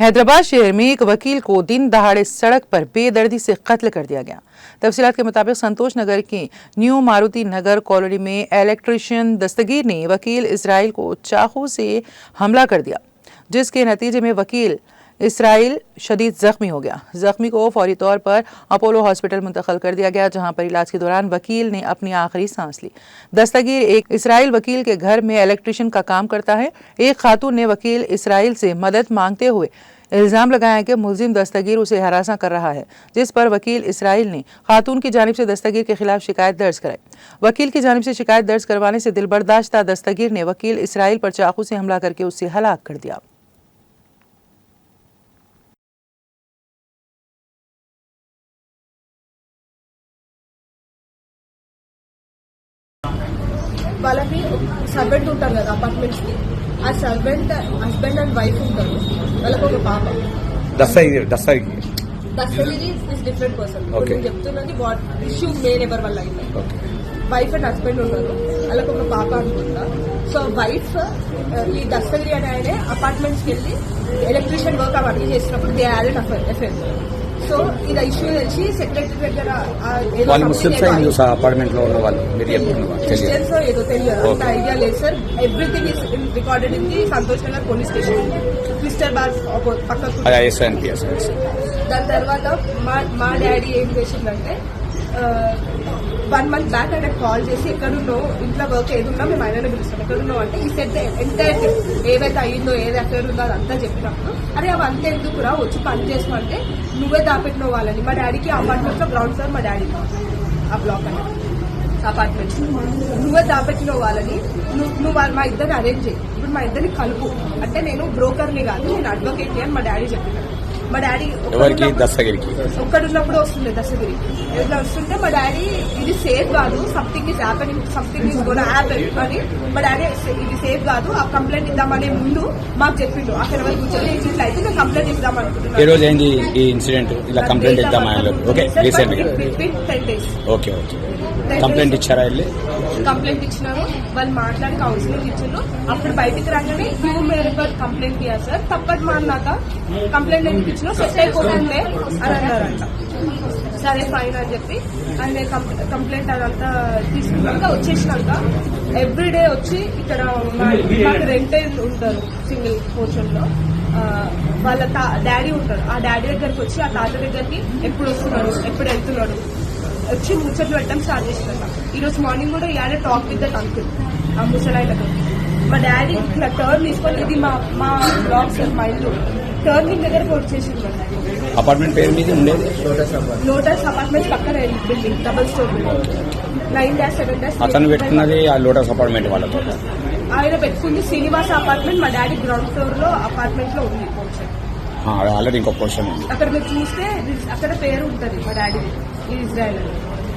हैदराबाद शहर में एक वकील को दिन दहाड़े सड़क पर बेदर्दी से कत्ल कर दिया गया। तफसीलात के मुताबिक संतोष नगर के न्यू मारुति नगर कॉलोनी में इलेक्ट्रीशियन दस्तगीर ने वकील इसराइल को चाकू से हमला कर दिया, जिसके नतीजे में वकील इसराइल शदीद जख्मी हो गया। जख्मी को फौरी तौर पर अपोलो हॉस्पिटल मुंतकिल कर दिया गया, जहां पर इलाज के दौरान वकील ने अपनी आखिरी सांस ली। दस्तगीर एक इसराइल वकील के घर में इलेक्ट्रीशियन का काम करता है। एक खातून ने वकील इसराइल से मदद मांगते हुए इल्जाम लगाया कि मुलजिम दस्तगीर उसे हरासा कर रहा है, जिस पर वकील इसराइल ने खातून की जानिब से दस्तगीर के खिलाफ शिकायत दर्ज कराई। वकील की जानिब से शिकायत दर्ज करवाने से दिलबर्दाश्ता दस्तगीर ने वकील इसराइल पर चाकू से हमला करके उसे हलाक कर दिया। వాళ్ళకి సర్వెంట్ ఉంటారు కదా అపార్ట్మెంట్స్ కి, ఆ సర్వెంట్ హస్బెండ్ అండ్ వైఫ్ ఉంటారు. వాళ్ళకి ఒక పాప. Dastagiri is different person. నేను చెప్తున్నది వాట్ ఇష్యూ మెయిన్ ఎవరి వల్ల అయింది. వైఫ్ అండ్ హస్బెండ్ ఉన్నారు, వాళ్ళకి ఒక పాప అనుకుంటా. సో వైఫ్ ఈ దస్తగిరి అనే ఆయన అపార్ట్మెంట్స్ కి వెళ్ళి ఎలక్ట్రీషియన్ వర్క్ అవన్నీ చేసినప్పుడు they had an affair. So ఇది ఇష్యూ తెలిసి సెక్రటరీ దగ్గర అపార్ట్మెంట్ లో ఉన్న వాళ్ళు క్రిస్టియన్స్ ఏదో తెలియదు, అంత ఐడియా లేదు sir. Everything is recorded in the Santosh Nagar police station, crystal bar పక్కకు. దాని తర్వాత మా డాడీ ఏం చేసిందంటే 1 month బ్యాక్ ఆయన కాల్ చేసి ఎక్కడున్నావు, ఇంట్లో వర్క్ ఏదున్నా మేము ఆయననే పిలుస్తాం, ఎక్కడున్నావు అంటే ఈ సెట్ ఎంటైర్ ఏదైతే అయ్యిందో ఏది అఫేర్ ఉందో అదంతా చెప్పినప్పుడు, అరే అవి అంతా ఎందుకురా వచ్చి పని చేసుకోమంటే నువ్వే దాపెట్టిన వాళ్ళని. మా డాడీకి అపార్ట్మెంట్స్ లో గ్రౌండ్ ఫ్లోర్, మా డాడీ ఆ బ్లాక్ అని అపార్ట్మెంట్స్ నువ్వే దాపెట్టిన వాళ్ళని, నువ్వు మా ఇద్దరిని అరేంజ్ చేయి, ఇప్పుడు మా ఇద్దరిని కలుపు అంటే నేను బ్రోకర్ని కాదు, నేను అడ్వకేట్ని అని మా డాడీ చెప్పినాను. మా డాడీ ఒక్కడున్నప్పుడు వస్తుంది దస్తగిరి, ఇట్లా వస్తుంటే మా డాడీ ఇది సేఫ్ కాదు, something is happening, something is gonna happen అని మా డాడీ ఇది సేఫ్ కాదు, ఆ కంప్లైంట్ ఇద్దామనే ముందు మాకు చెప్పిండు. అక్కడ వరకు కూర్చొని ఇట్లా అయితే నేను కంప్లైంట్ ఇద్దాం అనుకుంటున్నాను. 10 days కంప్లైంట్ ఇచ్చారా? కంప్లైంట్ ఇచ్చినారు, వాళ్ళు మాట్లాడి కౌన్సిలింగ్ ఇచ్చారు. అప్పుడు బయటికి రాగానే క్యూ మేరే పర్ కంప్లైంట్ కియా సార్, తప్పటి మాన్నాక కంప్లైంట్ ఎందుకు ఇచ్చినా సెట్ అయిపోతుందే అని అన్నారంట. సరే ఫైన్ అని చెప్పి ఆయన కంప్లైంట్ అదంతా తీసుకున్నాక వచ్చేసినాక ఎవ్రీడే వచ్చి ఇక్కడ మాకు రెంటెడ్ ఉంటారు సింగిల్ పోర్షన్ లో, వాళ్ళ డాడీ ఉంటాడు. ఆ డాడీ దగ్గరికి వచ్చి ఆ తాత దగ్గరికి ఎప్పుడు వస్తున్నాడు, ఎప్పుడు వెళ్తున్నాడు వచ్చి ముచ్చట్లు పెట్టడం స్టార్ట్ చేస్తున్నా. ఈ రోజు మార్నింగ్ కూడా ఇవాళ టాక్ విత్ దట్ అంకుల్, ఆ ముసలాయనకు మా డాడీ ఇట్లా టర్న్ తీసుకొని, ఇది మా బ్లాక్ సార్, మా ఇల్లు టర్నింగ్ దగ్గరకు వచ్చేసింది. అపార్ట్మెంట్ పేరు మీద ఉండేది లోటస్ అపార్ట్మెంట్ పక్కన బిల్డింగ్, డబుల్ స్టోర్ బిల్డింగ్, 9-7. అతను పెట్టుకున్నది ఆ లోటస్ అపార్ట్మెంట్ వాళ్ళతో. ఆయన పెట్టుకుంది శ్రీనివాస అపార్ట్మెంట్, మా డాడీ గ్రౌండ్ ఫ్లోర్ లో అపార్ట్మెంట్ లో ఉంది పోర్షన్. ఆల్రెడీ ఇంకో పోర్షన్ ఉంది అక్కడ మీరు చూస్తే అక్కడ పేరు ఉంటుంది మా డాడీ ఇజ్రాయెల్.